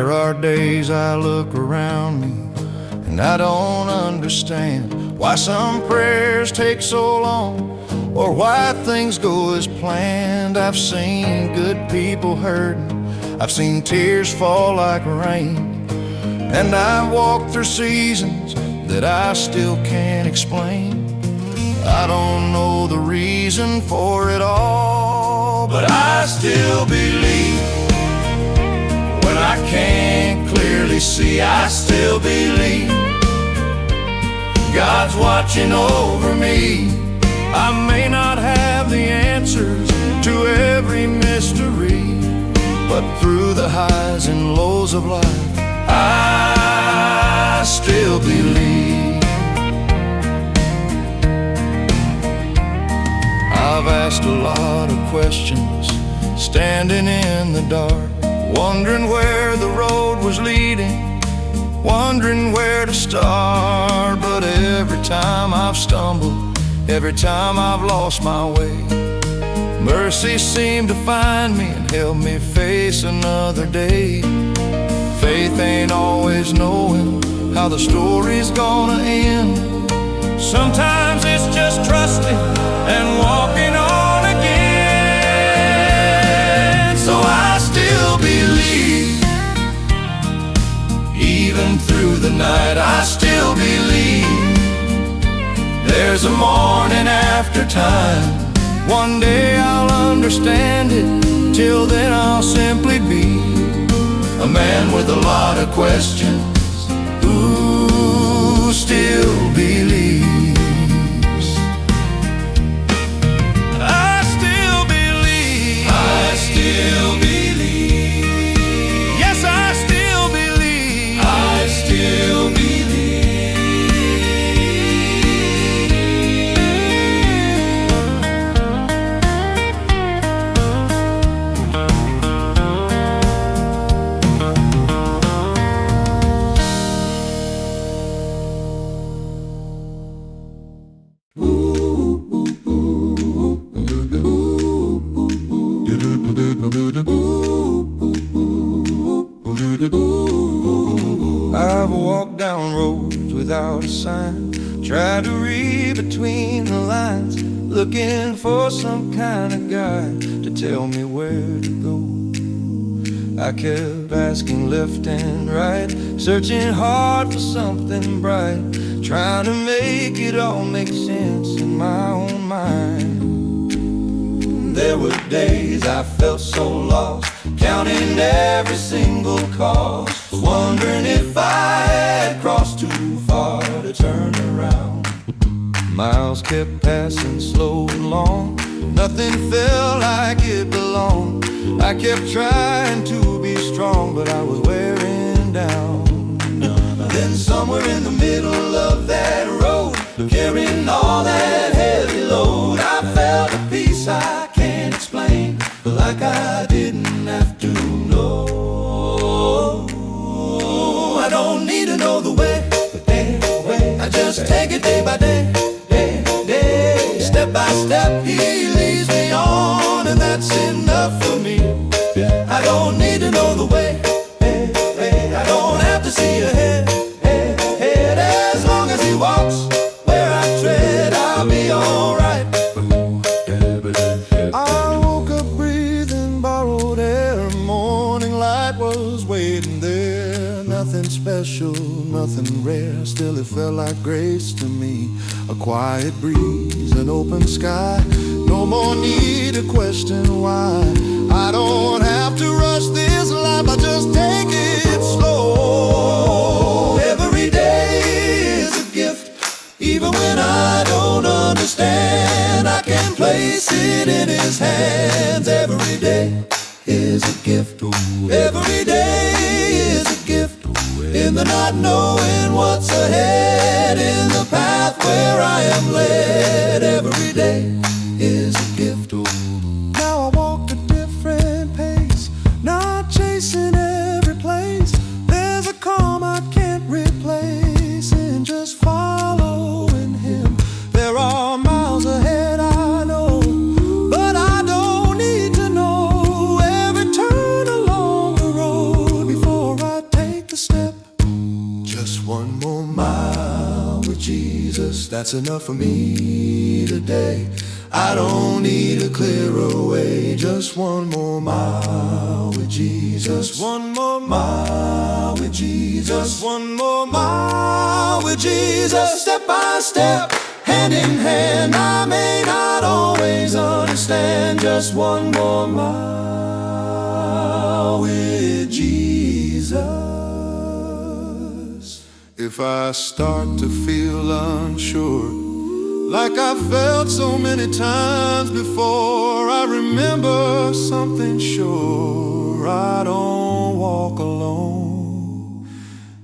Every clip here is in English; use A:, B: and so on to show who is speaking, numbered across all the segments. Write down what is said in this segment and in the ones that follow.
A: There are days I look around me and I don't understand why some prayers take so long, or why things go as planned. I've seen good people hurting, I've seen tears fall like rain, and I've walked through seasons that I still can't explain. I don't know the reason for it all, but I still believe. When I can't clearly see, I still believe God's watching over me. I may not have the answers to every mystery, but through the highs and lows of life, I still believe. I've asked a lot of questions, standing in the dark, wondering where the road was leading, wondering where to start. But every time I've stumbled, every time I've lost my way, mercy seemed to find me and help me face another day. Faith ain't always knowing how the story's gonna end. Sometimes it's just trusting and walking on again. So I still believe. Even through the night, I still believe there's a morning after time. One day I'll understand it, till then I'll simply be a man with a lot of questions who still believes. I still believe. I still believe. Yes, I still believe. I still believe. I've walked down roads without a sign, tried to read between the lines, looking for some kind of guide to tell me where to go. I kept asking left and right, searching hard for something bright, trying to make it all make sense in my own mind. There were days I felt so lost, counting every single cost, wondering if I had crossed too far to turn around. Miles kept passing slow and long, nothing felt like it belonged. I kept trying to be strong, but I was wearing down. Then somewhere in the middle of that road, carrying all that heavy load, I felt a peace I can't explain, like I didn't have to know. I don't need to know the way, I just take it day by day, step by step he leads me on, and that's enough for me. I don't need to know the way, I don't have to see ahead, as long as he walks where I tread, I'll be alright. I woke up breathing borrowed air, morning light was waiting there. Nothing special, nothing rare, still it felt like grace to me. A quiet breeze, an open sky, no more need to question why. I don't have to rush this life, I just take it slow. Every day is a gift, even when I don't understand, I can place it in his hands. Every day is a gift, every day is a gift, in the not knowing what's ahead, in the path where I am led. Every day is a gift. Now I walk a different pace, not chasing every place. There's a calm I can't replace in just following him. There are miles ahead, I know, but I don't need to know every turn along the road before I with Jesus. That's enough for me today. I don't need a clearer way. Just one more mile with Jesus. One more mile with Jesus. One more mile with Jesus. Step by step, hand in hand. I may not always understand. Just one more mile with Jesus. If I start to feel unsure, like I felt so many times before, I remember something sure: I don't walk alone.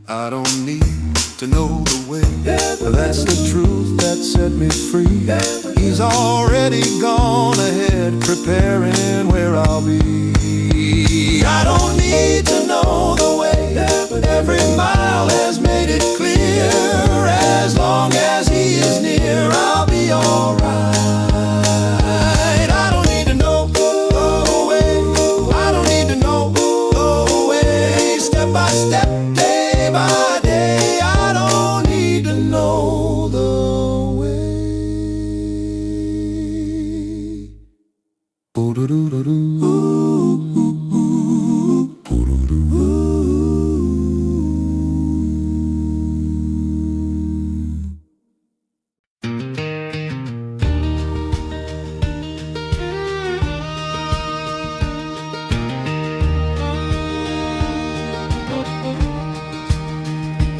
A: I don't need to know the way. That's the truth that set me free. He's already gone ahead, preparing where I'll be. I don't need to know the way, but every mile has made it clear. As long as He is near, I'll be alright. I don't need to know the way. I don't need to know the way. Step by step, day by day, I don't need to know the way.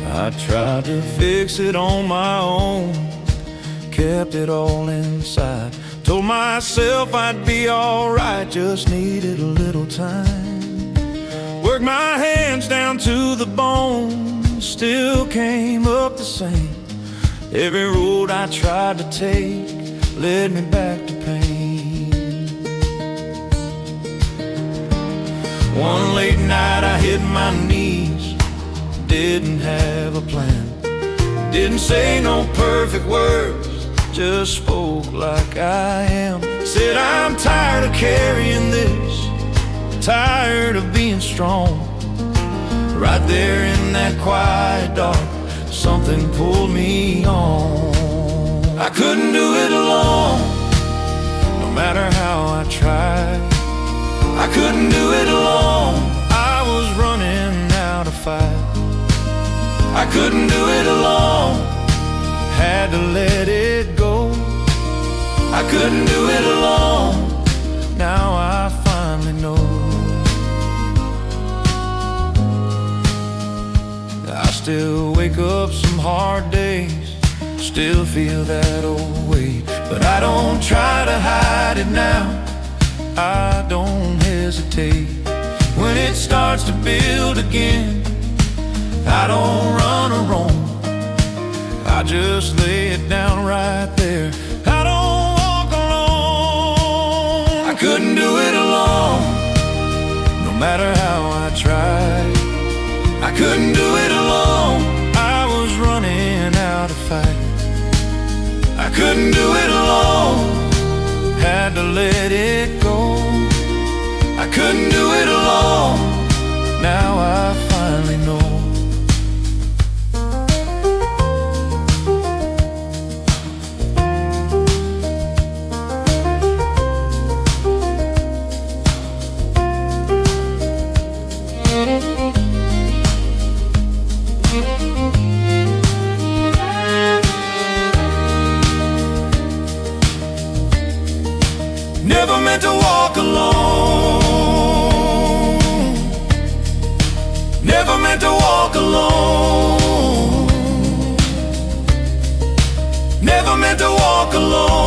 A: I tried to fix it on my own, kept it all inside. Told myself I'd be alright, just needed a little time. Worked my hands down to the bone, still came up the same. Every road I tried to take led me back to pain. One late night I hit my knees, didn't have a plan, didn't say no perfect words, just spoke like I am. Said I'm tired of carrying this, tired of being strong. Right there in that quiet dark, something pulled me on. I couldn't do it alone, no matter how I tried. I couldn't do it alone, I was running out of fight. I couldn't do it alone, had to let it go. I couldn't do it alone, now I finally know. I still wake up some hard days, still feel that old weight, but I don't try to hide it now, I don't hesitate. When it starts to build again, I don't run or roam, I just lay it down right there. I don't walk alone. I couldn't do it alone, no matter how I tried. I couldn't do it alone, I was running out of fight. I couldn't do it alone, had to let it go. I couldn't do it alone, now I finally know. Never meant to walk alone, never meant to walk alone, never meant to walk alone.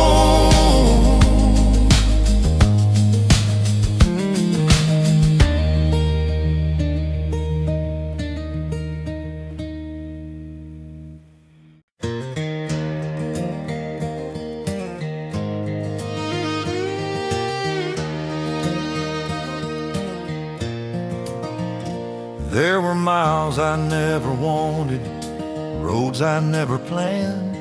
A: There were miles I never wanted, roads I never planned,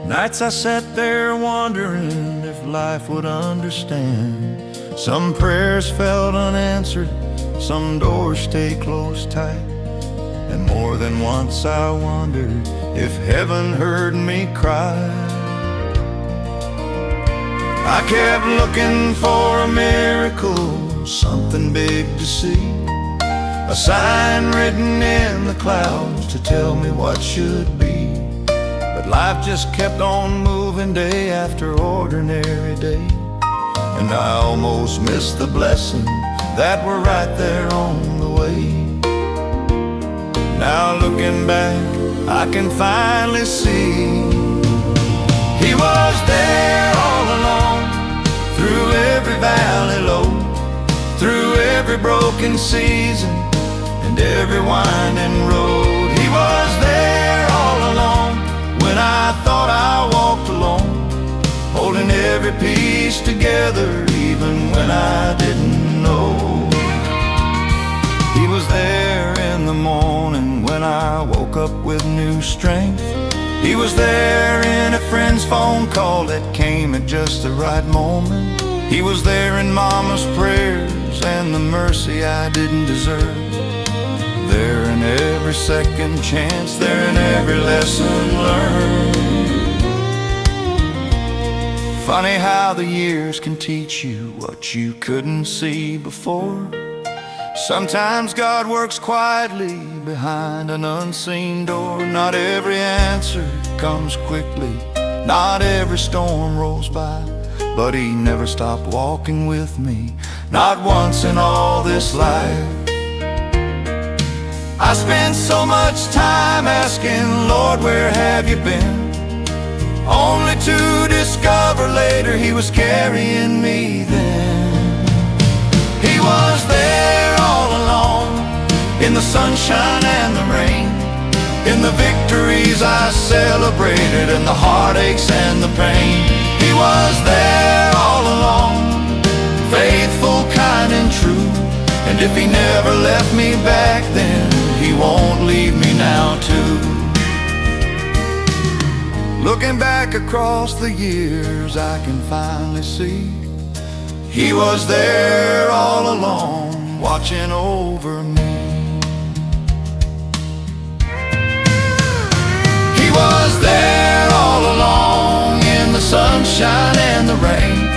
A: nights I sat there wondering if life would understand. Some prayers felt unanswered, some doors stayed closed tight, And more than once I wondered if heaven heard me cry. I kept looking for a miracle, something big to see, a sign written in the clouds to tell me what should be. But life just kept on moving day after ordinary day, and I almost missed the blessings that were right there on the way. Now looking back, I can finally see He was there all along, through every valley low, through every broken season and every winding road. He was there all along when I thought I walked alone, holding every piece together even when I didn't know. He was there in the morning when I woke up with new strength. He was there in a friend's phone call that came at just the right moment. He was there in Mama's prayers and the mercy I didn't deserve. There in every second chance, there in every lesson learned. Funny how the years can teach you what you couldn't see before. Sometimes God works quietly behind an unseen door. Not every answer comes quickly, not every storm rolls by, but He never stopped walking with me, not once in all this life. I spent so much time asking, Lord, where have you been? Only to discover later He was carrying me then. He was there all along, in the sunshine and the rain, in the victories I celebrated and the heartaches and the pain. He was there all along, faithful, kind and true. And if He never left me back then, He won't leave me now too. Looking back across the years, I can finally see He was there all along, watching over me. He was there all along, in the sunshine and the rain,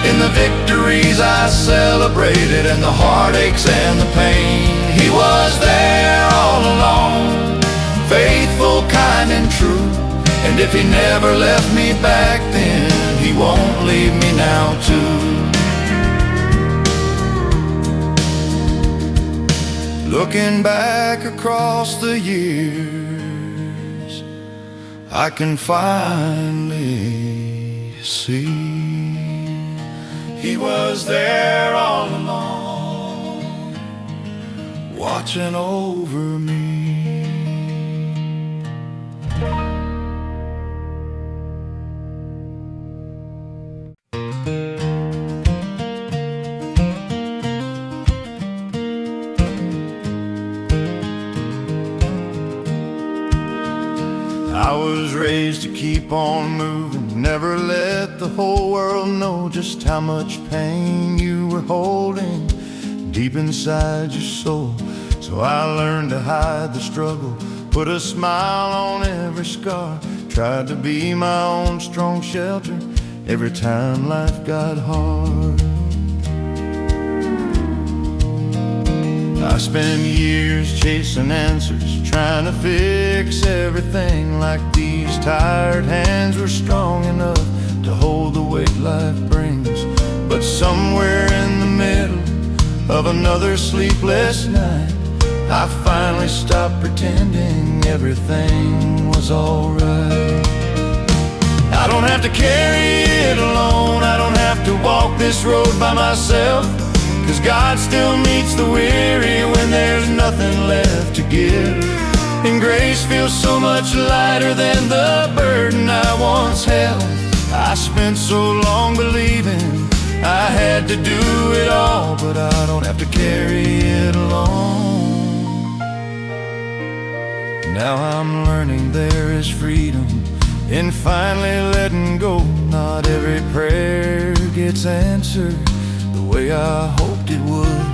A: in the victories I celebrated and the heartaches and the pain. He was there all along, faithful, kind and true. And if He never left me back then, He won't leave me now too. Looking back across the years, I can finally see He was there all along, watching over me. I was raised to keep on moving, never let the whole world know just how much pain you were holding deep inside your soul. So I learned to hide the struggle, put a smile on every scar, tried to be my own strong shelter every time life got hard. I spent years chasing answers, trying to fix everything, like these tired hands were strong enough to hold the weight life brings. But somewhere in the middle of another sleepless night, I finally stopped pretending everything was alright. I don't have to carry it alone, I don't have to walk this road by myself, 'cause God still meets the weary when there's nothing left to give. And grace feels so much lighter than the burden I once held. I spent so long believing I had to do it all, but I don't have to carry it alone. Now I'm learning there is freedom in finally letting go. Not every prayer gets answered the way I hoped it would.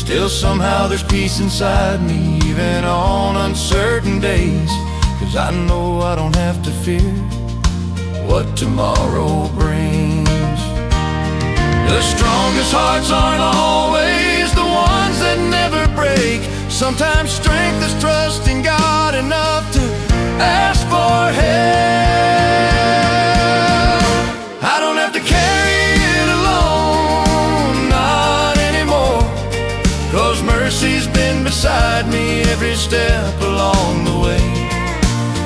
A: Still somehow there's peace inside me, even on uncertain days, 'cause I know I don't have to fear what tomorrow brings. The strongest hearts aren't always the ones that never break. Sometimes strength is trusting God enough to ask for help. I don't have to carry it alone, not anymore, 'cause mercy's been beside me every step along the way.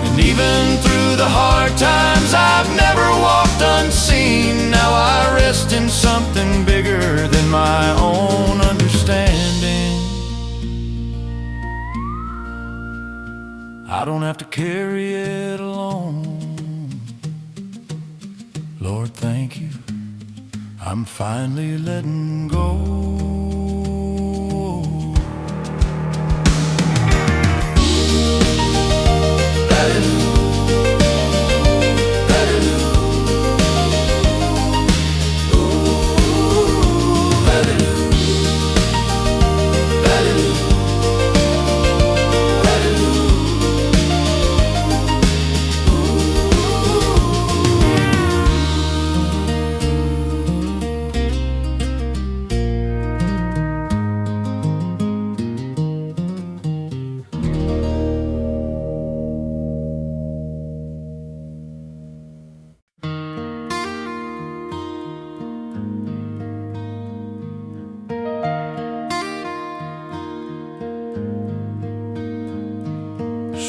A: And even through the hard times, I've never walked unseen. Now I rest in something bigger than my own understanding. I don't have to carry it alone. Lord, thank you, I'm finally letting go.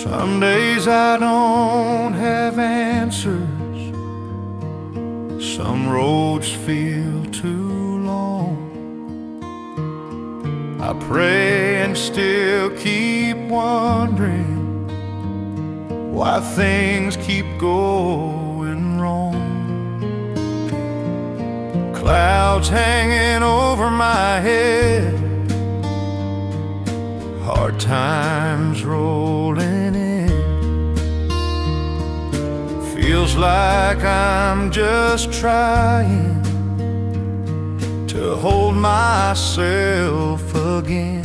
A: Some days I don't have answers, some roads feel too long. I pray and still keep wondering why things keep going wrong. Clouds hanging over my head, hard times rolling in. Feels like I'm just trying to hold myself again.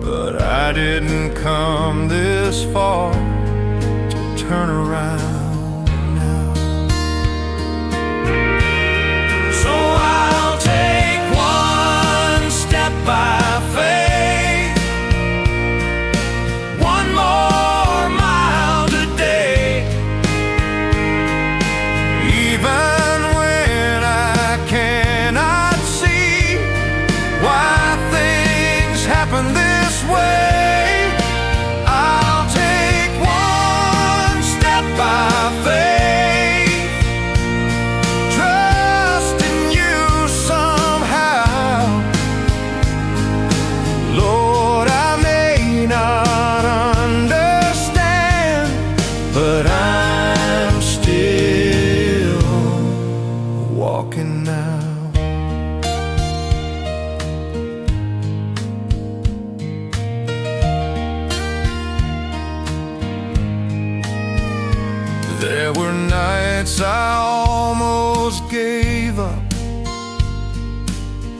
A: But I didn't come this far to turn around now. So I'll take one step by faith, one more mile today. Even when I cannot see why things happen this way, I'll take one step by faith, trusting you somehow. Lord, I may not understand, but I'm still walking now. There were nights I almost gave up,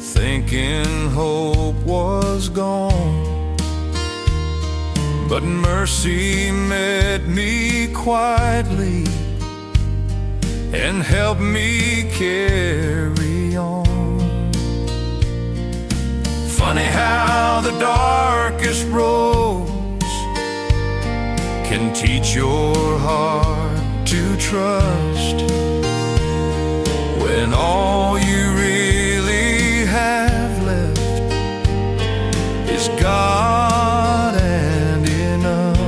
A: thinking hope was gone. But mercy met me quietly and helped me carry on. Funny how the darkest roads can teach your heart to trust, when all you really have left is God and enough.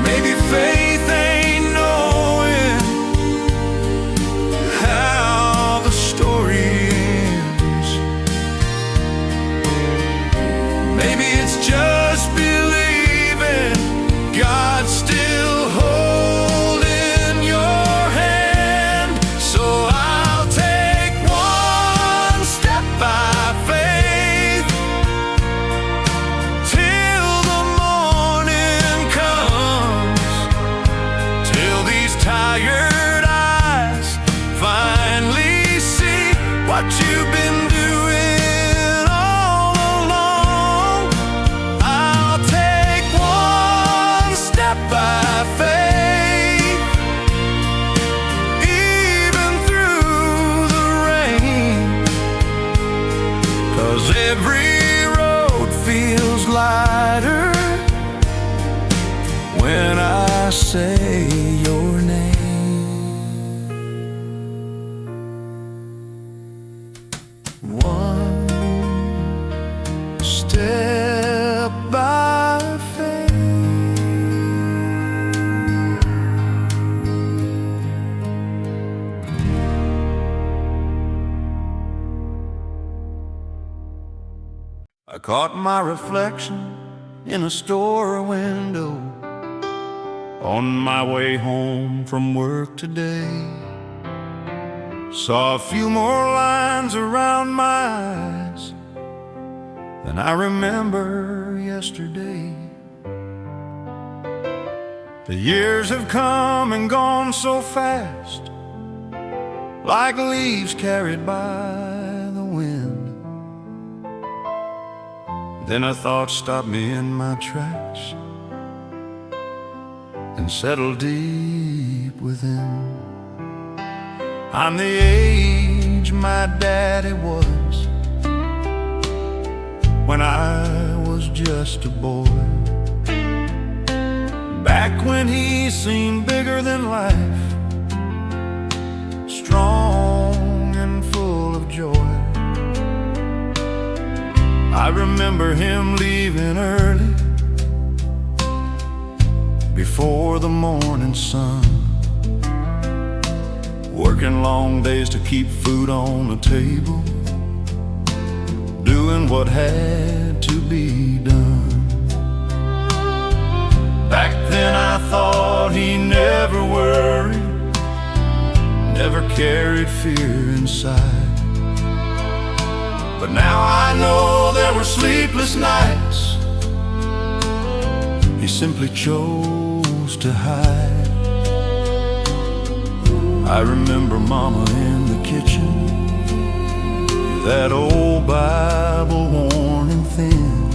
A: Maybe faith ain't knowing how the story ends. Maybe it's just believing God's still holding your hand. say your name. One step by faith, I caught my reflection in a store window on my way home from work today. Saw a few more lines around my eyes than I remember yesterday. The years have come and gone so fast, like leaves carried by the wind. Then a thought stopped me in my tracks and settled deep within. I'm the age my daddy was when I was just a boy. Back when he seemed bigger than life, strong and full of joy. I remember him leaving early before the morning sun, working long days to keep food on the table, doing what had to be done. Back then I thought he never worried, never carried fear inside. But now I know there were sleepless nights he simply chose to hide. I remember Mama in the kitchen, that old Bible worn and thin,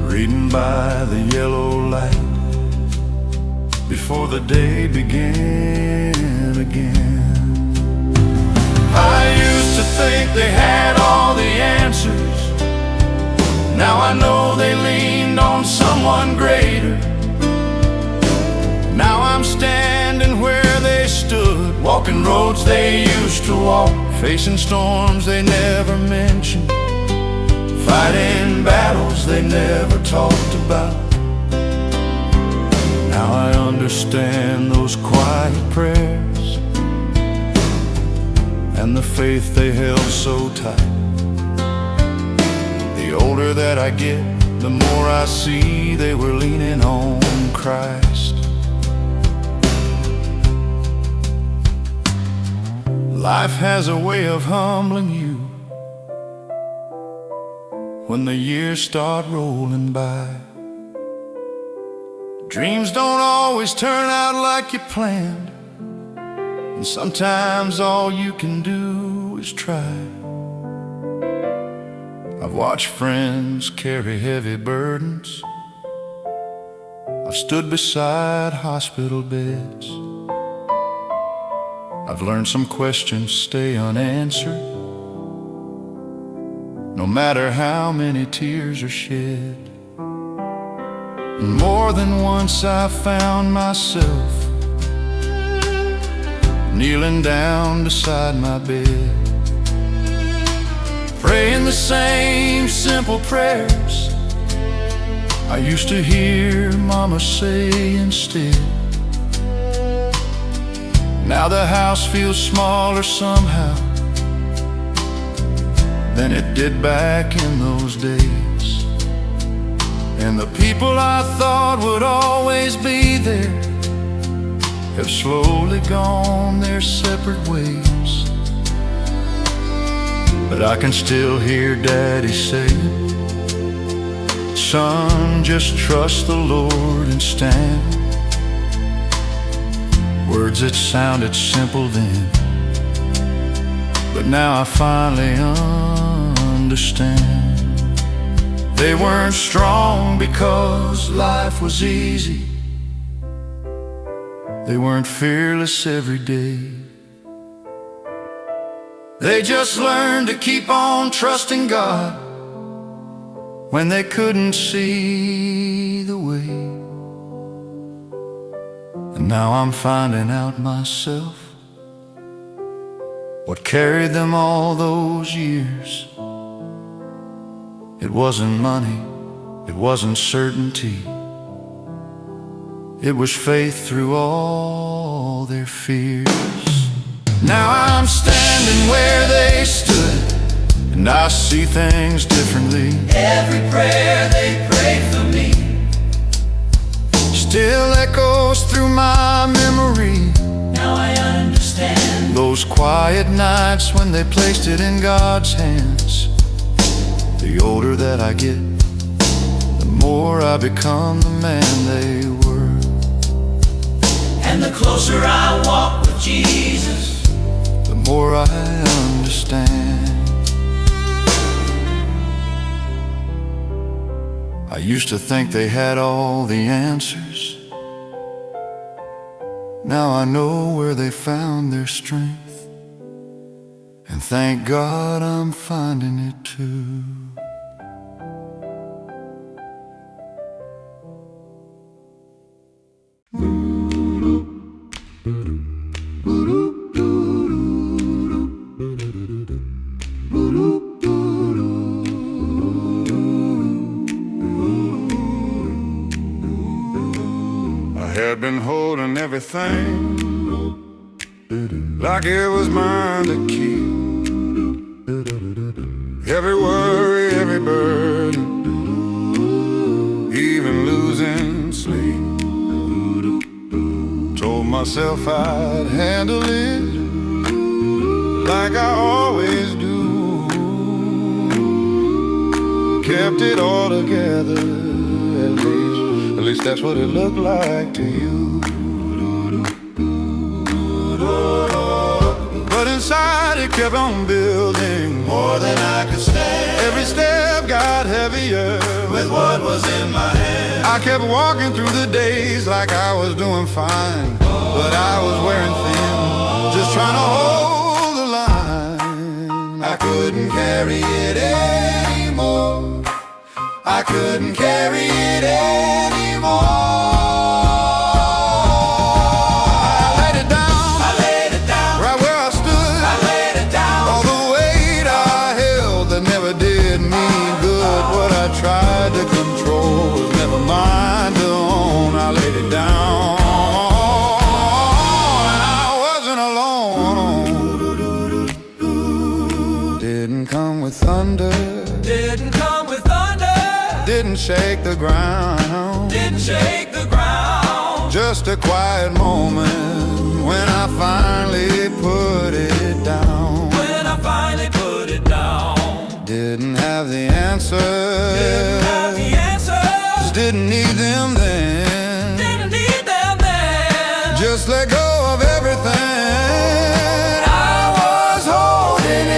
A: reading by the yellow light before the day began again. I used to think they had all the answers. Now I know they leaned on someone greater. Now I'm standing where they stood, walking roads they used to walk, facing storms they never mentioned, fighting battles they never talked about. Now I understand those quiet prayers and the faith they held so tight. The older that I get, the more I see they were leaning on Christ. Life has a way of humbling you when the years start rolling by. Dreams don't always turn out like you planned, and sometimes all you can do is try. I've watched friends carry heavy burdens. I've stood beside hospital beds. I've learned some questions stay unanswered, no matter how many tears are shed. And more than once I found myself kneeling down beside my bed, praying the same simple prayers I used to hear Mama say instead. Now the house feels smaller somehow than it did back in those days. And the people I thought would always be there have slowly gone their separate ways. But I can still hear Daddy say, "Son, just trust the Lord and stand." Words that sounded simple then, but now I finally understand. They weren't strong because life was easy. They weren't fearless every day. They just learned to keep on trusting God when they couldn't see the way. Now I'm finding out myself what carried them all those years. It wasn't money, it wasn't certainty, it was faith through all their fears. Now I'm standing where they stood, and I see things differently.
B: Every prayer they prayed for me
A: still echoes through my memory.
B: Now I understand
A: Those quiet nights when they placed it in God's hands. The older that I get, the more I become the man they were.
B: And the closer I walk with Jesus,
A: the more I understand. I used to think they had all the answers. Now I know where they found their strength, and thank God I'm finding it too. I had been holding everything like it was mine to keep. Every worry, every burden, even losing sleep. Told myself I'd handle it like I always do. Kept it all together, at least that's what it looked like to you. But inside it kept on building, more than I could stand. Every step got heavier with what was in my hand. I kept walking through the days like I was doing fine, but I was wearing thin, just trying to hold the line. I couldn't carry it anymore, I couldn't carry it anymore. Tried to control was never mine to own. I laid it down, and I wasn't alone. Didn't come with thunder,
B: didn't come with thunder,
A: didn't shake the ground,
B: didn't shake the ground.
A: Just a quiet moment when I finally put it down.
B: When I finally put it down.
A: Didn't have the answers,
B: didn't have the answers,
A: didn't need them then,
B: didn't need them then.
A: Just let go of everything I was holding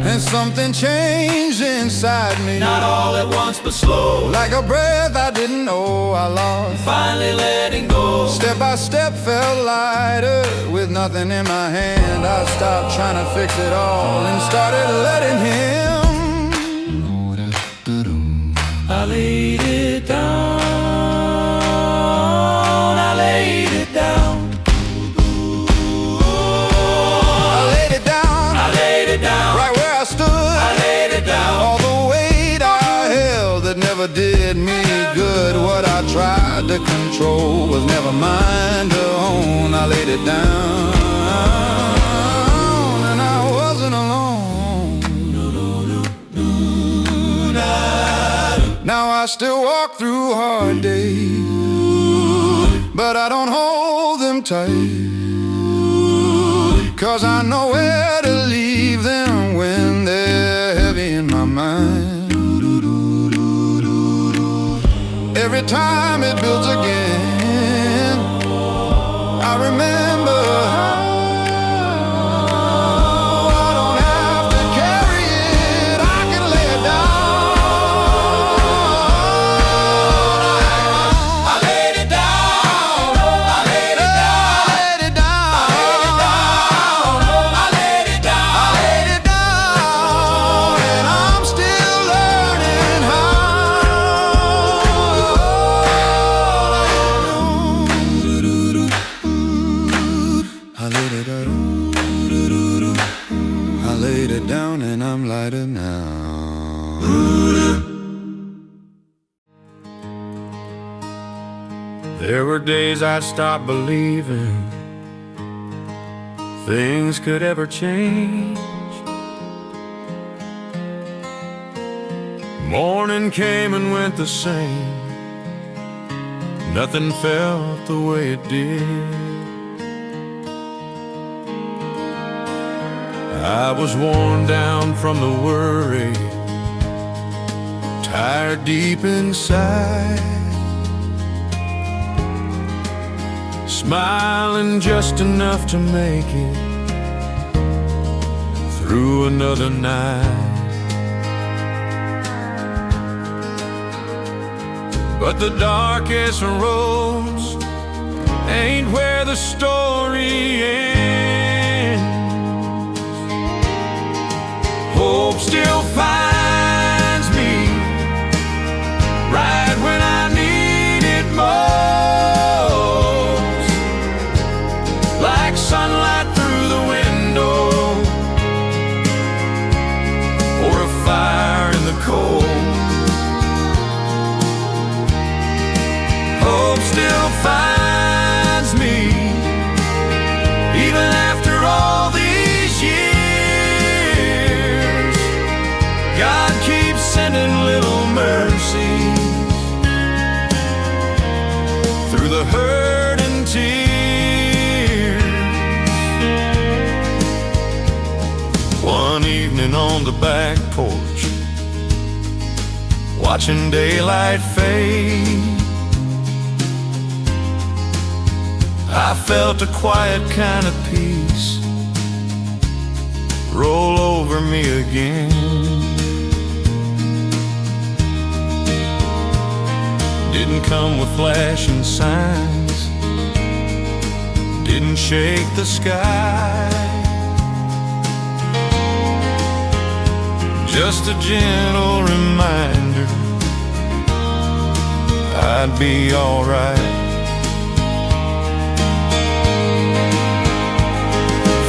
A: in, and something changed inside me.
B: Not all at once but slow,
A: like a breath I didn't know I lost.
B: Finally letting go,
A: step by step felt lighter. With nothing in my hand, I stopped trying to fix it all and started letting him.
B: I laid it down, I laid it down.
A: I laid it down,
B: I laid it down,
A: right where I stood.
B: I laid it down.
A: All the weight I held that never did me good. What I tried to control was never mine to own. I laid it down, and I wasn't alone. Now I still walk through hard days, but I don't hold them tight, 'cause I know where to leave them when they're heavy in my mind. Every time it builds again, I remember how I don't have to carry it, I can lay it down. I laid it down, I laid it down, I laid it down, I laid it down, I laid it down, and I'm still learning how. There were days I stopped believing things could ever change. Morning came and went the same. Nothing felt the way it did. I was worn down from the worry, tired deep inside, smiling just enough to make it through another night. But the darkest roads ain't where the story ends. Hope still finds me right when I need it most, like sunlight through the window or a fire in the cold. Hope still finds me even after all these years. God keeps sending little mercies through the hurt and tears. One evening on the back porch, watching daylight fade, I felt a quiet kind of peace roll over me again. Didn't come with flashing signs, didn't shake the sky, just a gentle reminder I'd be alright.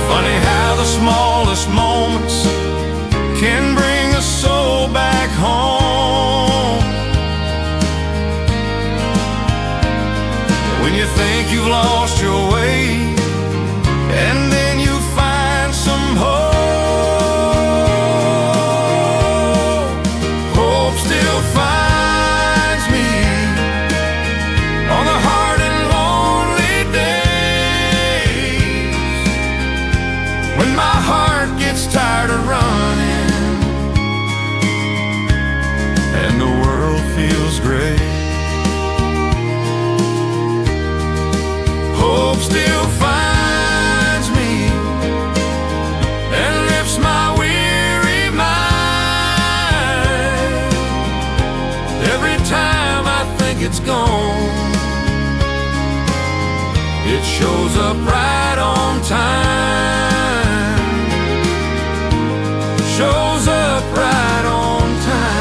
A: Funny how the smallest moments can bring a soul back home. When you think you've lost your way, and then you find some hope. Hope still finds me on the hard and lonely days, when my heart gets tired of running and the world feels gray. Hope still finds me and lifts my weary mind. Every time I think it's gone, it shows up right on time. Shows up right on time.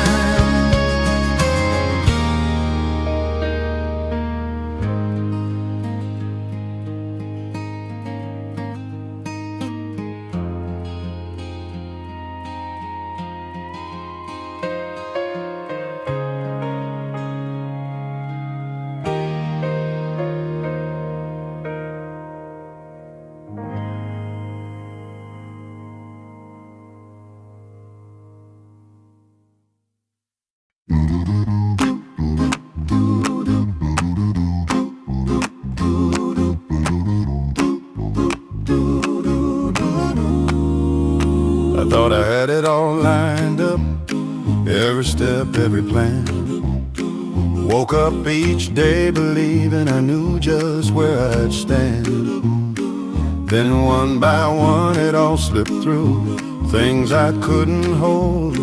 A: I thought I had it all lined up, every step, every plan. Woke up each day believing I knew just where I'd stand. Then one by one it all slipped through, things I couldn't hold.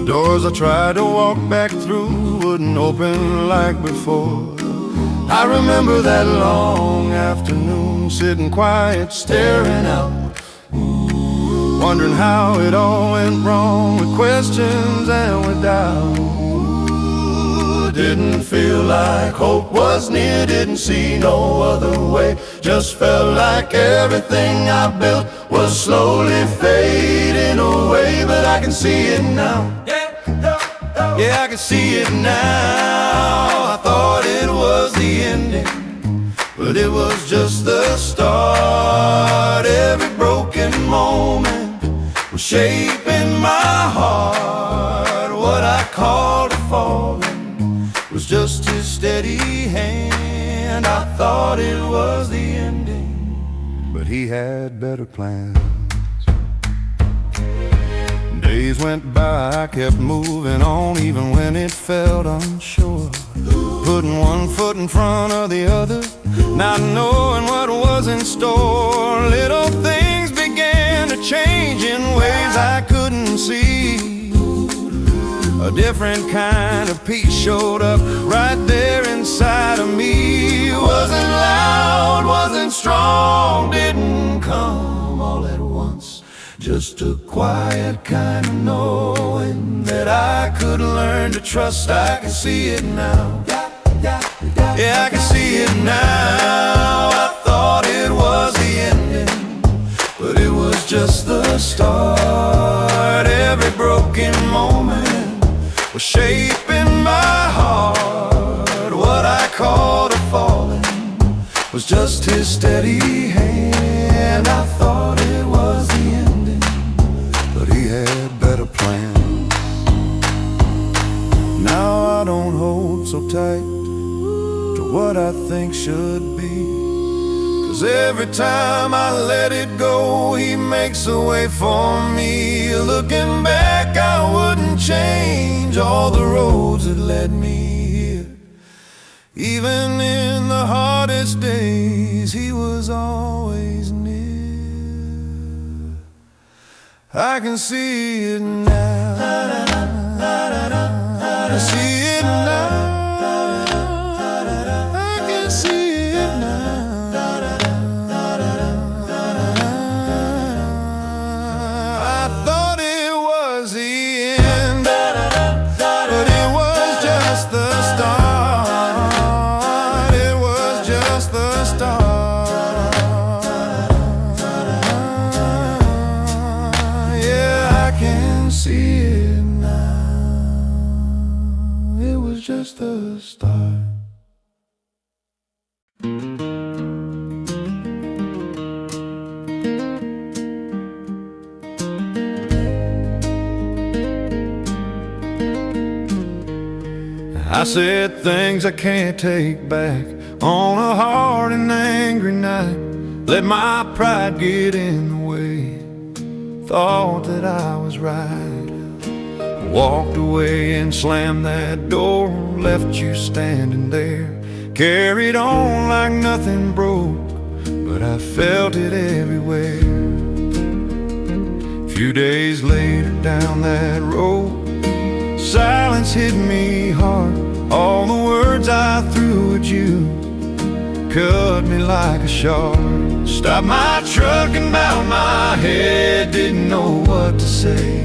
A: Doors I tried to walk back through wouldn't open like before. I remember that long afternoon, sitting quiet, staring out, wondering how it all went wrong, with questions and with doubt. Didn't feel like hope was near, didn't see no other way. Just felt like everything I built was slowly fading away. But I can see it now, yeah. Yeah, I can see it now. I thought it was the ending, but it was just the start. Every broken moment was shaping my heart. What I called a falling was just his steady hand. I thought it was the ending, but he had better plans. Days went by, I kept moving on even when it felt unsure. Putting one foot in front of the other, not knowing what was in store. Little things began to change in ways I couldn't see. A different kind of peace showed up right there inside of me. Wasn't loud, wasn't strong, didn't come all at once. Just a quiet kind of knowing that I could learn to trust. I can see it now. Yeah, I can see it now. I thought it was the ending, but it was just the start. Every broken moment was shaping my heart. What I called a falling was just his steady hand. I thought it was the ending, but he had better plans. Now I don't hold so tight to what I think should be, 'cause every time I let it go, he makes a way for me. Looking back, I wouldn't change all the roads that led me here. Even in the hardest days, he was always near. I can see it now. I see it now. I can see it now. I thought it was the end, but it was just the start. It was just the start. Yeah, I can see it now. It was just the start. I said things I can't take back on a hard and angry night. Let my pride get in the way. Thought that I was right. Walked away and slammed that door. Left you standing there. Carried on like nothing broke, but I felt it everywhere. Few days later down that road, silence hit me hard. All the words I threw at you cut me like a shard. Stopped my truck and bowed my head. Didn't know what to say,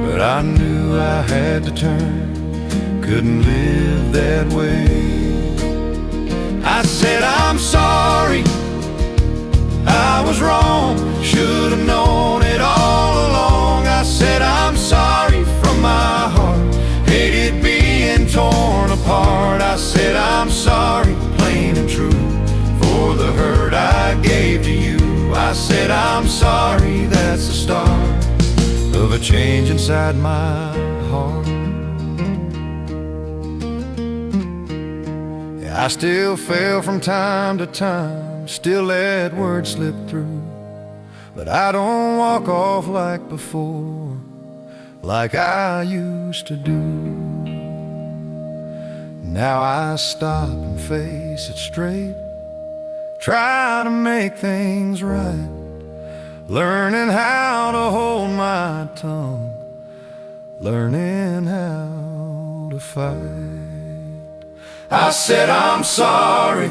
A: but I knew I had to turn. Couldn't live that way. I said, I'm sorry, I was wrong. Should have known it all along. I said, I'm sorry from my heart. Hated being torn apart. I said, I'm sorry, plain and true, for the hurt I gave to you. I said, I'm sorry, that's the start of a change inside my heart. I still fail from time to time, still let words slip through, but I don't walk off like before, like I used to do. Now I stop and face it straight, try to make things right, learning how to hold my tongue, learning how to fight. I said, I'm sorry,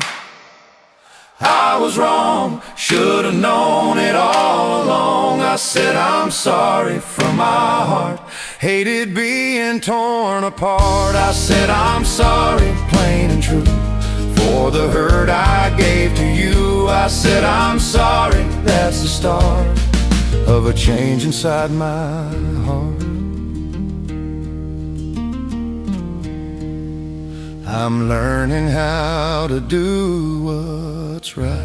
A: I was wrong, should have known it all along. I said, I'm sorry from my heart. Hated being torn apart. I said, I'm sorry, plain and true, for the hurt I gave to you. I said, I'm sorry, that's the start of a change inside my heart. I'm learning how to do what's right.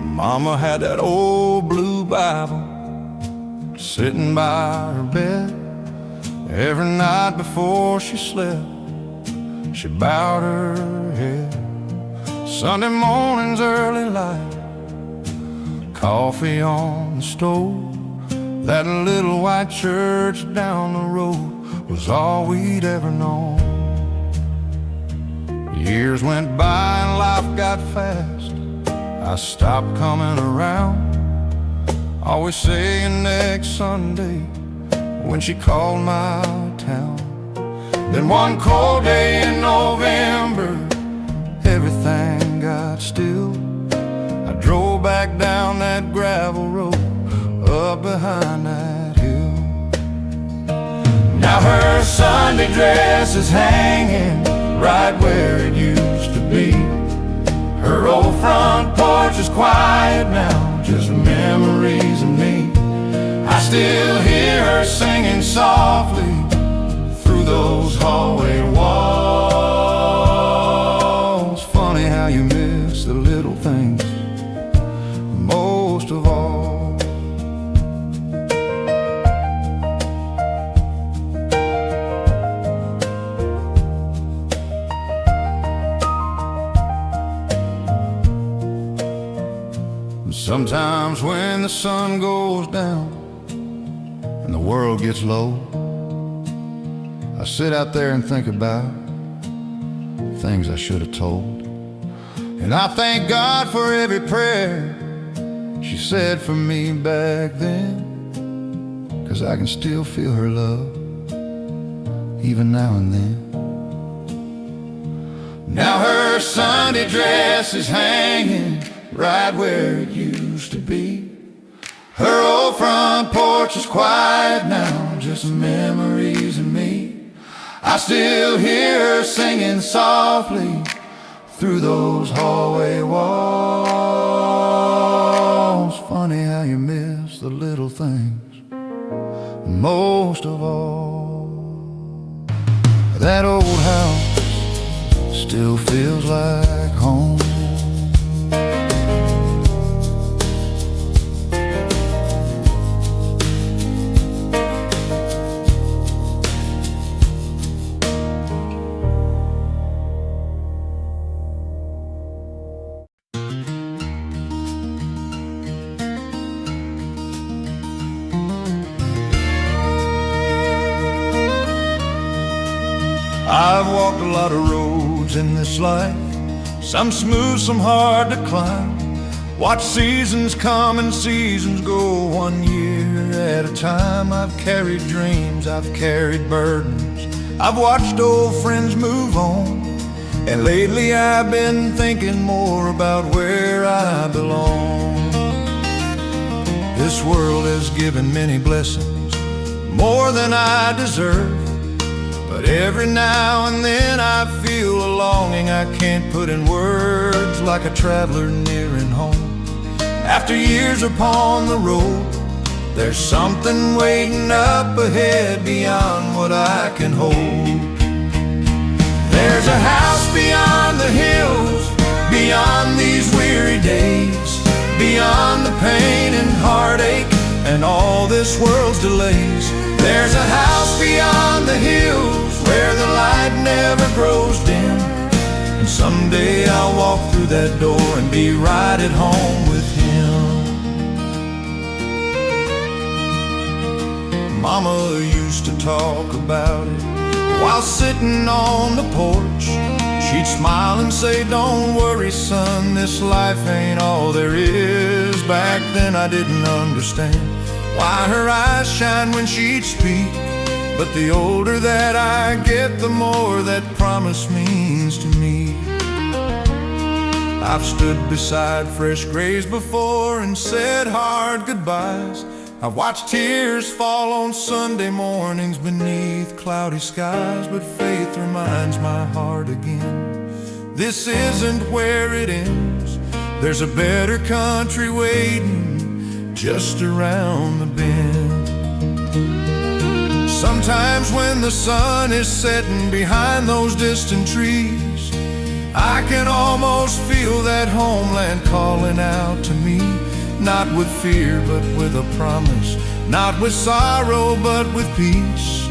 A: Mama had that old blue Bible sitting by her bed. Every night before she slept, she bowed her head. Sunday morning's early light, coffee on the stove, that little white church down the road was all we'd ever known. Years went by and life got fast. I stopped coming around, always saying next Sunday when she called my town. Then one cold day in November, everything got still. I drove back down that gravel road up behind that hill. Now her Sunday dress is hanging right where it used to be. Her old front porch is quiet now, just memories of me. I still hear her singing softly through those hallway walls. Funny how you miss the little things most of all. Sometimes when the sun goes down and the world gets low, I sit out there and think about things I should have told. And I thank God for every prayer she said for me back then, 'cause I can still feel her love even now and then. Now her Sunday dress is hanging right where it used to be. Her old front porch is quiet now, just memories of me. I still hear her singing softly through those hallway walls. Funny how you miss the little things most of all. That old house still feels like home. I've walked a lot of roads in this life, some smooth, some hard to climb. Watched seasons come and seasons go, 1 year at a time. I've carried dreams, I've carried burdens, I've watched old friends move on. And lately I've been thinking more about where I belong. This world has given many blessings, more than I deserve. But every now and then I feel a longing I can't put in words, like a traveler nearing home. After years upon the road, there's something waiting up ahead beyond what I can hold. There's a house beyond the hills, beyond these weary days, beyond the pain and heartache and all this world's delays. There's a house beyond the hills where the light never grows dim, and someday I'll walk through that door and be right at home with him. Mama used to talk about it while sitting on the porch. She'd smile and say, "Don't worry, son, this life ain't all there is." Back then I didn't understand why her eyes shine when she'd speak, but the older that I get, the more that promise means to me. I've stood beside fresh graves before and said hard goodbyes, I've watched tears fall on Sunday mornings beneath cloudy skies, but faith reminds my heart again, this isn't where it ends. There's a better country waiting just around the bend. Sometimes when the sun is setting behind those distant trees, I can almost feel that homeland calling out to me. Not with fear, but with a promise. Not with sorrow, but with peace.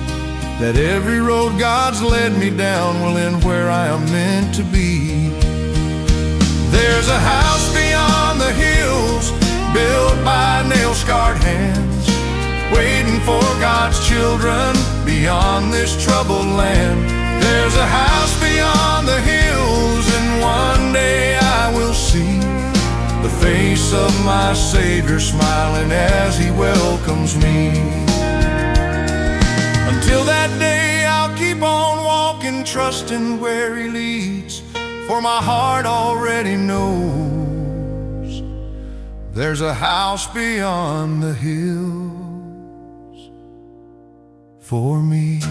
A: That every road God's led me down will end where I am meant to be. There's a house beyond the hills, built by nail-scarred hands, waiting for God's children beyond this troubled land. There's a house beyond the hills, and one day I will see the face of my Savior smiling as He welcomes me. Until that day I'll keep on walking, trusting where He leads, for my heart already knows there's a house beyond the hills for me.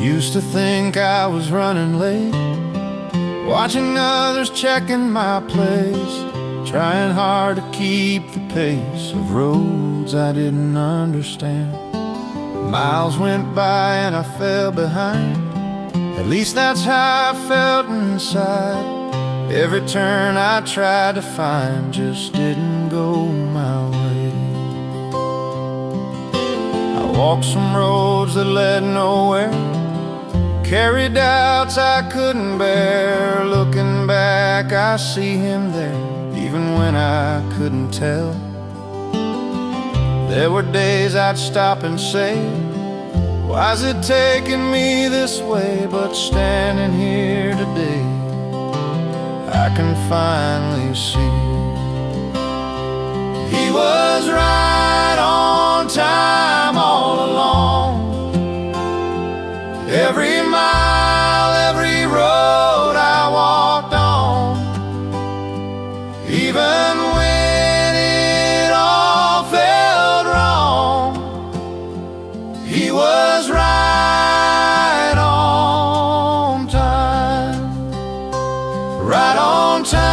A: Used to think I was running late, watching others checking my place, trying hard to keep the pace of roads I didn't understand. Miles went by and I fell behind, at least that's how I felt inside. Every turn I tried to find just didn't go my way. I walked some roads that led nowhere, carried doubts I couldn't bear. Looking back, I see Him there, even when I couldn't tell. There were days I'd stop and say, why's it taking me this way? But standing here today, I can finally see He was right on time all along. Every mile, every road I walked on, even when it all felt wrong, He was right on time, right on time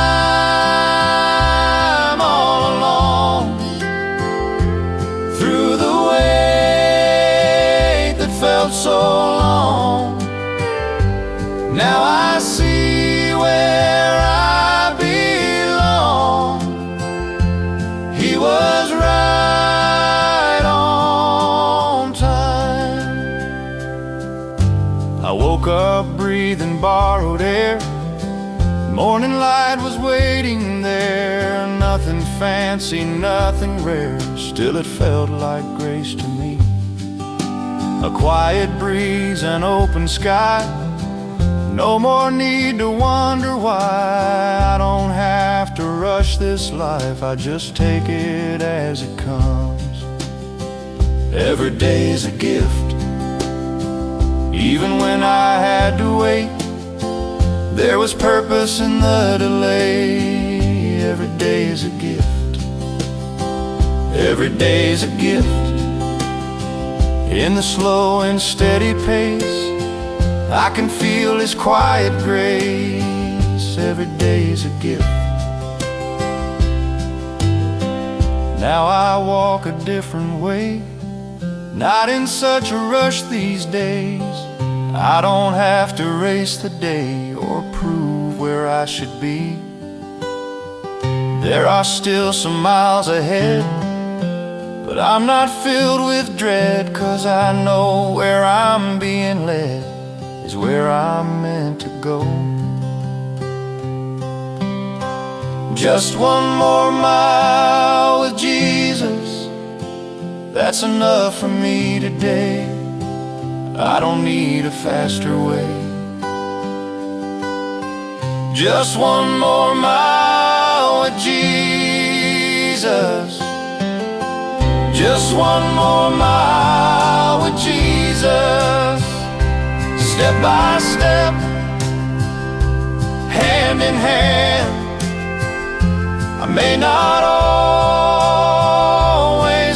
A: all along. Through the wait that felt so long, now I see where I belong. He was right on time. I woke up breathing borrowed air. Morning light was waiting there. Nothing fancy, nothing rare, still it felt like grace to me. A quiet breeze, an open sky, no more need to wonder why. I don't have to rush this life, I just take it as it comes. Every day's a gift, even when I had to wait, there was purpose in the delay. Every day is a gift, every day's a gift. In the slow and steady pace, I can feel His quiet grace. Every day's a gift. Now I walk a different way, not in such a rush these days. I don't have to race the day or prove where I should be. There are still some miles ahead, but I'm not filled with dread, 'cause I know where I'm being led is where I'm meant to go. Just one more mile with Jesus, That's enough for me today. I don't need a faster way. Just one more mile with Jesus. Just one more mile with Jesus. Step by step, hand in hand. I may not always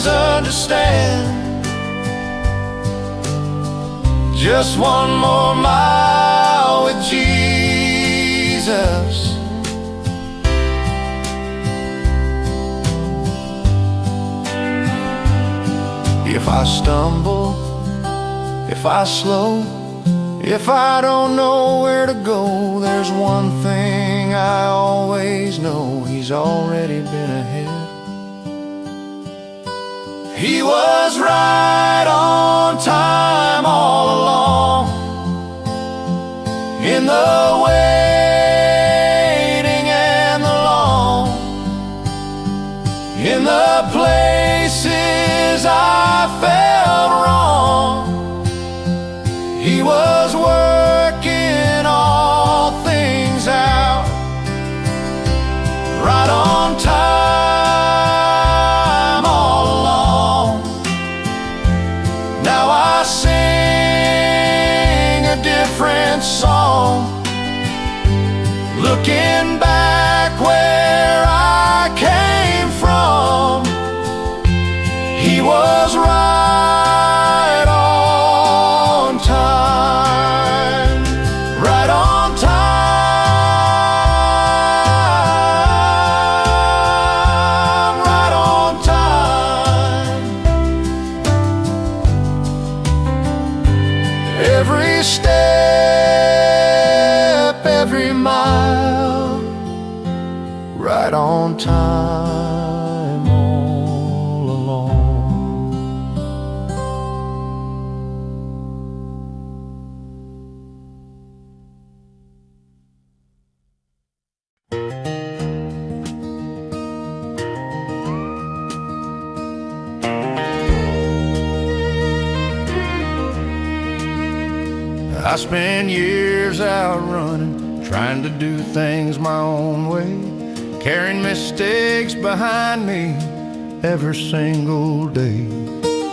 A: understand. Just one more mile with Jesus. If I stumble, if I slow, if I don't know where to go, there's one thing I always know: He's already been ahead. He was right on time all along, in the waiting and the long, in the places I felt wrong. He was working all things out, right on time all along. Now I sing a different song, looking back where I came from. He was right on time, right on time, right on time. Every step, every mile, right on time all along. I spent years out running, trying to do things my own way, carrying mistakes behind me every single day.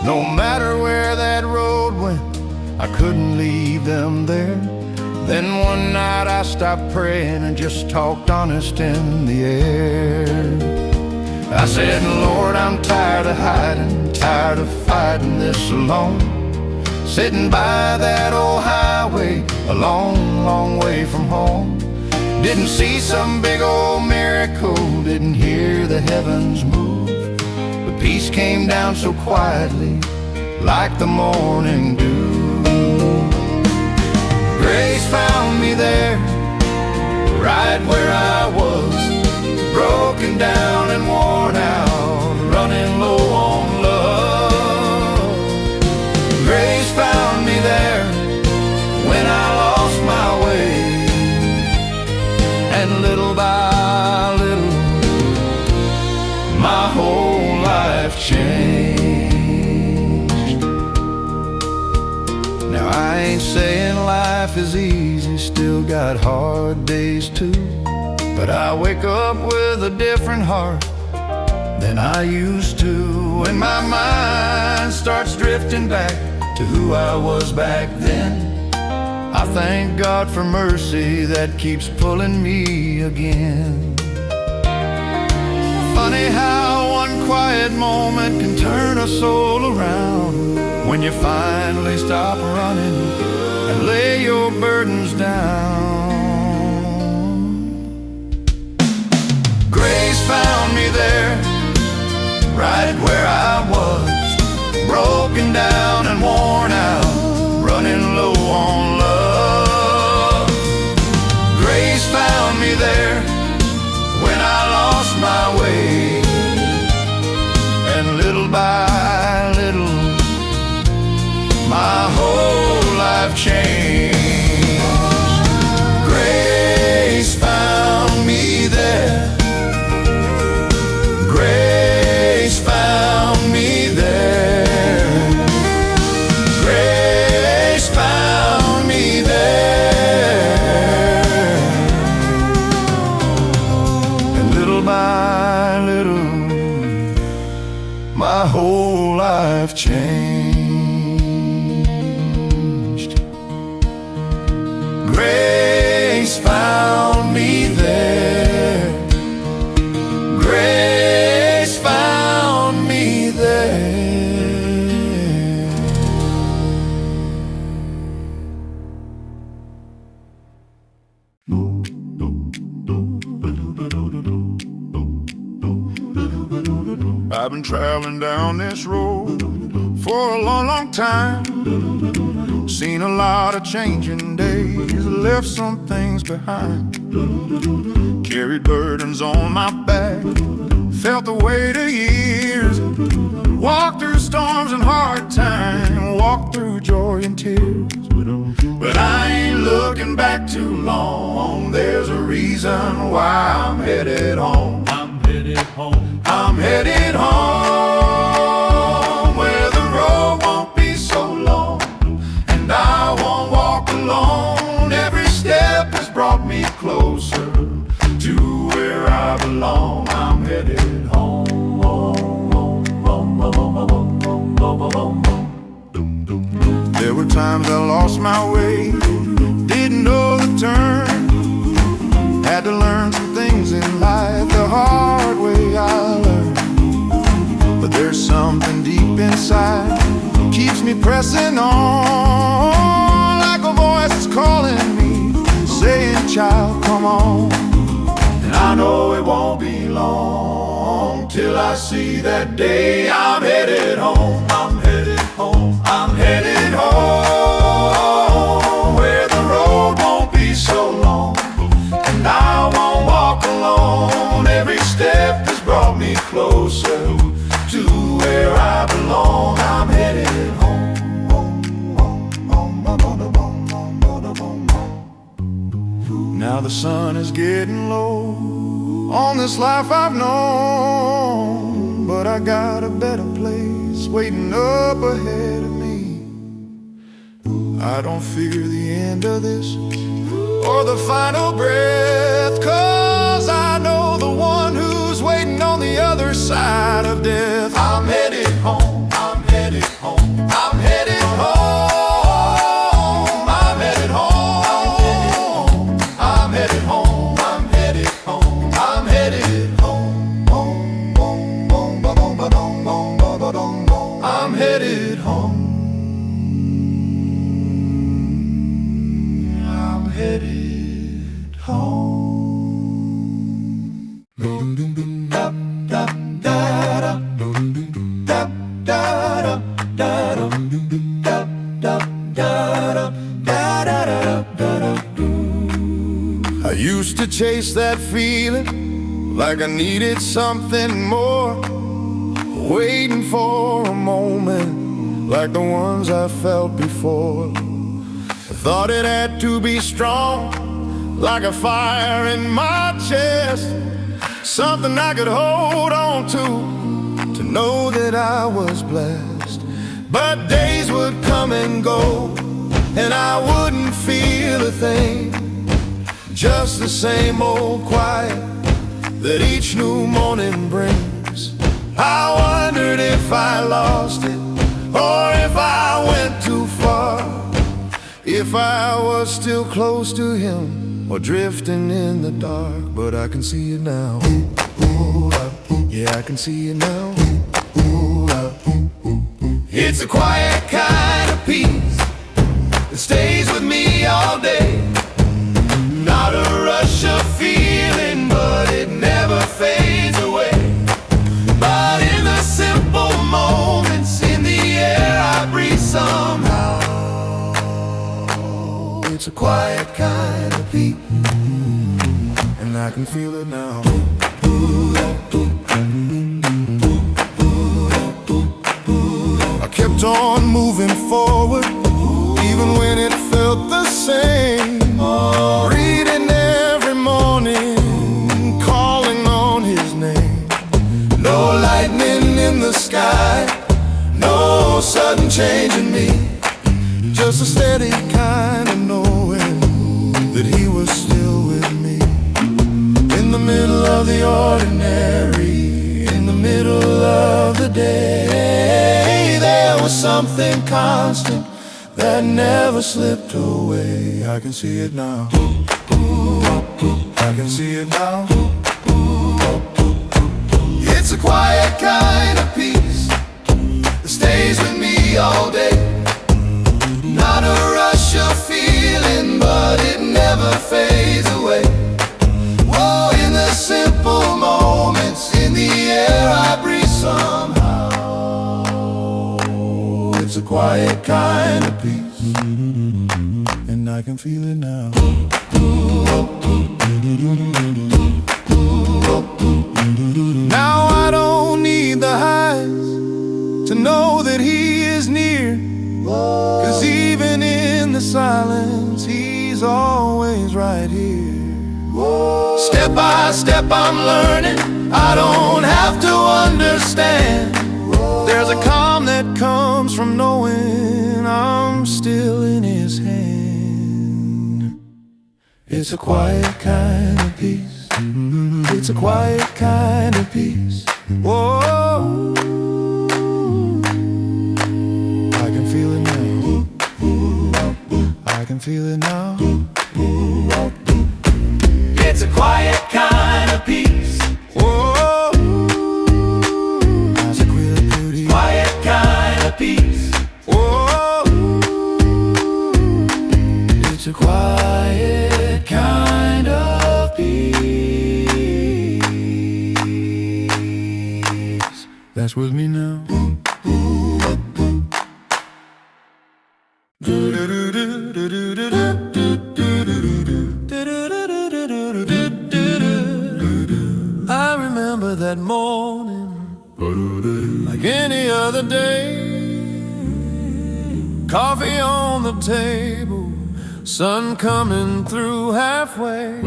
A: No matter where that road went, I couldn't leave them there. Then one night I stopped praying and just talked honest in the air. I said, Lord, I'm tired of hiding, tired of fighting this alone, sitting by that old highway, a long, long way from home. Didn't see some big old miracle, didn't hear the heavens move, but peace came down so quietly, like the morning dew. Grace found me there, right where I was, broken down and worn out, running low on love. Grace found me there when I lost my way, and little by little my whole life changed. Now I ain't saying life is easy, still got hard days too, but I wake up with a different heart than I used to, and my mind starts drifting back to who I was back then. I thank God for mercy that keeps pulling me again. Funny how one quiet moment can turn a soul around, when you finally stop running and lay your burdens down. Grace found me there, right where I was, broken down and worn out, running low on love. Grace found me there when I lost my way, and little by little my whole life changed. Grace found me there. Grace found me there. Grace found me there. Grace found me there. I've been traveling down this road for a long, long time. Seen a lot of changing days, left some things behind. Carried burdens on my back, felt the weight of years. Walked through storms and hard times, walked through joy and tears. But I ain't looking back too long. There's a reason why I'm headed home. I'm headed home. I'm headed home, where the road won't be so long, and I won't walk alone. Every step has brought me closer to where I belong. I'm headed home. There were times I lost my way, didn't know the turn. Had to learn some things in life the hard way I learned. But there's something deep inside keeps me pressing on, like a voice is calling me, saying, child, come on. And I know it won't be long till I see that day. I'm headed home. I'm headed home. I'm headed home, where the road won't be so long, and I won't walk alone. Every step has brought me closer to where I belong. I'm headed home. Now the sun is getting low on this life I've known, but I got a better place waiting up ahead of me. I don't fear the end of this or the final breath, 'cause I know the one who's waiting on the other side of death. I'm headed home. I'm headed home. I'm headed home. I'm headed home. I'm headed home. I'm headed home. I'm headed home. I'm headed home. I'm headed home. I used to chase that feeling like I needed something more, waiting for a moment like the ones I felt before. I thought it had to be strong, like a fire in my chest, something I could hold on to know that I was blessed. But days would come and go, and I wouldn't feel a thing, just the same old quiet that each new morning brings. I wondered if I lost it, or if I went too far, if I was still close to him, or drifting in the dark. But I can see it now. Yeah, I can see it now. It's a quiet kind of peace that stays with me all day. Not a rush of feeling, but it never fades away. But in the simple moments, in the air I breathe somehow, it's a quiet kind of peace, and I can feel it now. I kept on moving forward, even when it felt the same. Reading every morning, calling on his name. No lightning in the sky, no sudden change in me, just a steady kind of knowing that he was still with me. In the middle of the ordinary, in the middle of the day, there was something constant that never slipped away. I can see it now. I can see it now. It's a quiet kind of peace that stays with me all day. Not a rush of feeling, but it never fades away. Whoa, in the simple moments, in the air I breathe somehow. It's a quiet kind of peace, and I can feel it now. Now I don't need the highs to know that he is near, 'cause even in the silence he's always right here. Step by step I'm learning, I don't have to understand. There's a calm that comes from knowing I'm still in his hand. It's a quiet kind of peace. It's a quiet kind of peace. Whoa, I can feel it now. I can feel it now.
B: It's a quiet kind of peace.
A: Whoa, as a queer beauty.
B: Quiet kind of peace.
A: Whoa, it's a quiet kind of peace that's with me now. I remember that morning like any other day. Coffee on the table, sun coming through halfway.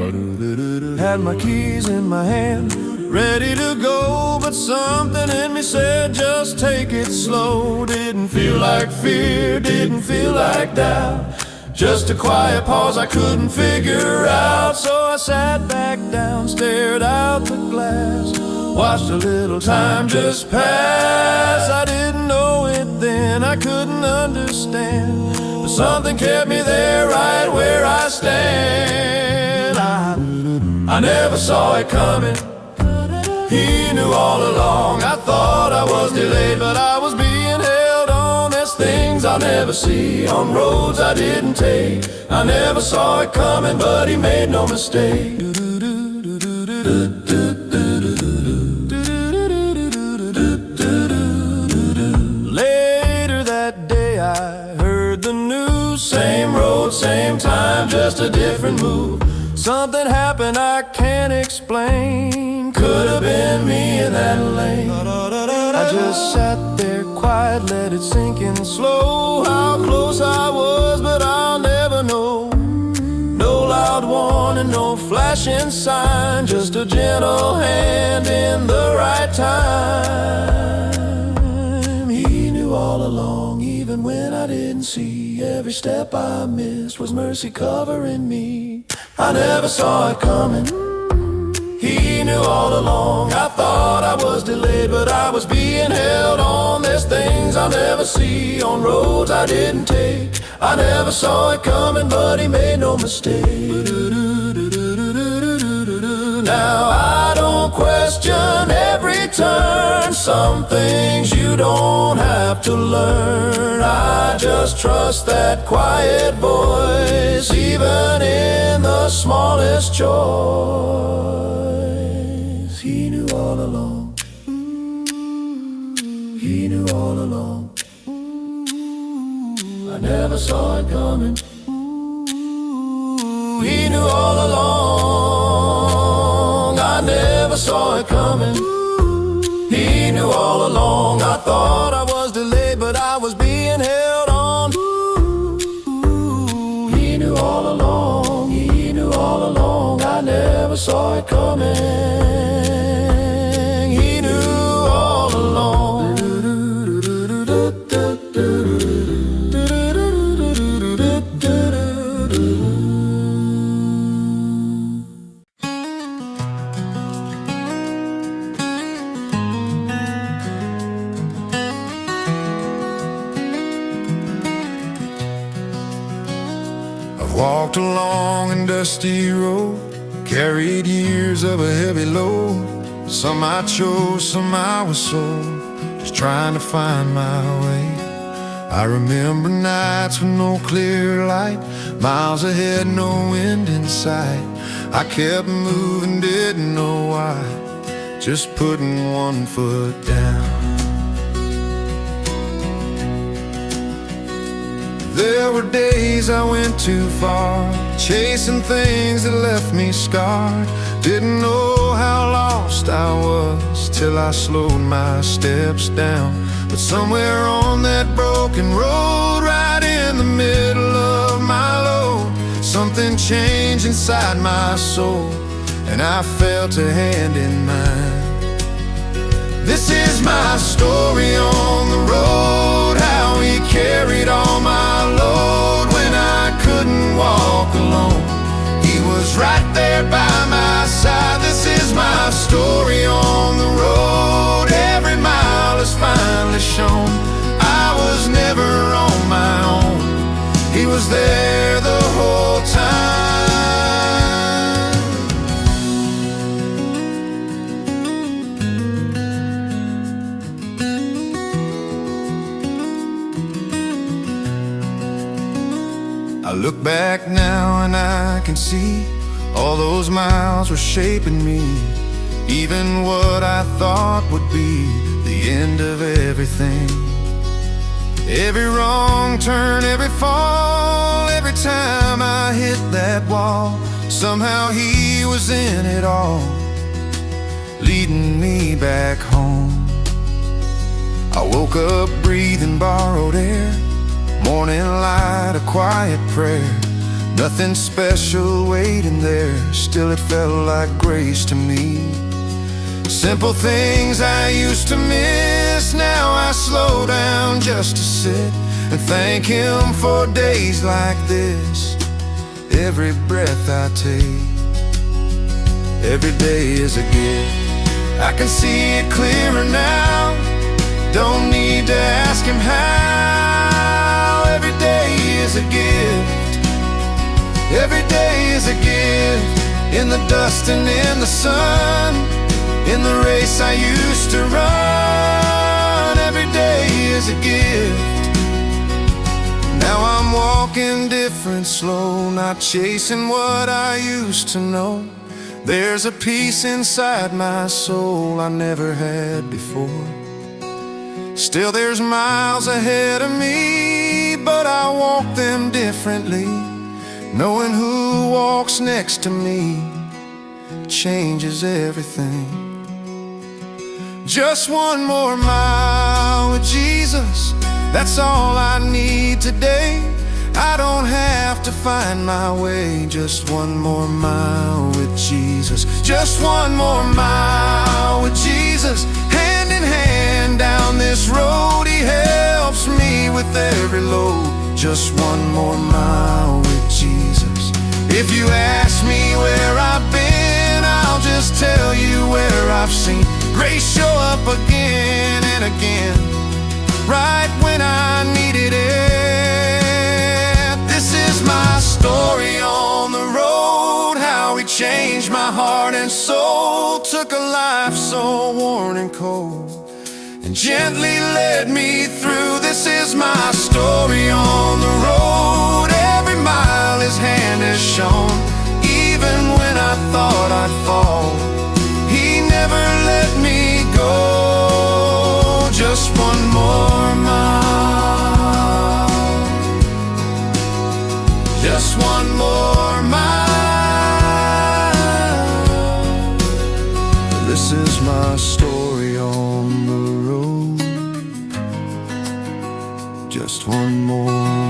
A: Had my keys in my hand, ready to go, but something in me said just take it slow. Didn't feel like fear, didn't feel like doubt, just a quiet pause I couldn't figure out. So I sat back down, stared out the glass, watched a little time just pass. I didn't know it then, I couldn't understand, but something kept me there right where I stand. I never saw it coming, he knew all along. I thought I was delayed, but I was being held on. There's things I'll never see on roads I didn't take. I never saw it coming, but he made no mistake. Later that day I heard the news. Same road, same time, just a different move. Something happened I can't explain. Could have been me in that lane. I just sat there quiet, let it sink in slow. How close I was, but I'll never know. No loud warning, no flashing sign, just a gentle hand in the right time. He knew all along, even when I didn't see. Every step I missed was mercy covering me. I never saw it coming, he knew all along. I thought I was delayed, but I was being held on. There's things I'll never see on roads I didn't take. I never saw it coming, but he made no mistake. Now I don't question every turn. Some things you don't have to learn. I just trust that quiet voice, even in the smallest choice. He knew all along. He knew all along. I never saw it coming. He knew all along. I never saw it coming. He knew all along. I thought I was delayed, but I was being held on. He knew all along. He knew all along. I never saw it coming. He knew all along. Walked a long and dusty road, carried years of a heavy load. Some I chose, some I was sold, just trying to find my way. I remember nights with no clear light, miles ahead, no wind in sight. I kept moving, didn't know why, just putting one foot down. There were days I went too far, chasing things that left me scarred. Didn't know how lost I was till I slowed my steps down. But somewhere on that broken road, right in the middle of my load, something changed inside my soul, and I felt a hand in mine. This is my story on the road, how he carried all my load when I couldn't walk alone. He was right there by my side. This is my story on the road. Every mile is finally shown. I was never on my own. He was there the whole time. I look back now and I can see all those miles were shaping me. Even what I thought would be the end of everything. Every wrong turn, every fall, every time I hit that wall, somehow he was in it all, leading me back home. I woke up breathing borrowed air, morning light, a quiet prayer. Nothing special waiting there, still it felt like grace to me. Simple things I used to miss, now I slow down just to sit and thank him for days like this. Every breath I take, every day is a gift. I can see it clearer now, don't need to ask him how. Every day is a gift. Every day is a gift, in the dust and in the sun, in the race I used to run. Every day is a gift. Now I'm walking different, slow, not chasing what I used to know. There's a peace inside my soul I never had before. Still there's miles ahead of me, but I walk them differently. Knowing who walks next to me changes everything. Just one more mile with Jesus, that's all I need today. I don't have to find my way. Just one more mile with Jesus. Just one more mile with Jesus. Hand in hand down this road, he helps me with every load. Just one more mile with Jesus. If you ask me where I've been, I'll just tell you where I've seen grace show up again and again, right when I needed it. This is my story on the road, how he changed my heart and soul. Took a life so worn and cold and gently led me through. This is my story on the road. Every mile his hand has shown. Even when I thought I'd fall, he never let me go. Just one more mile. Just one more mile. This is my story on the road. Just one more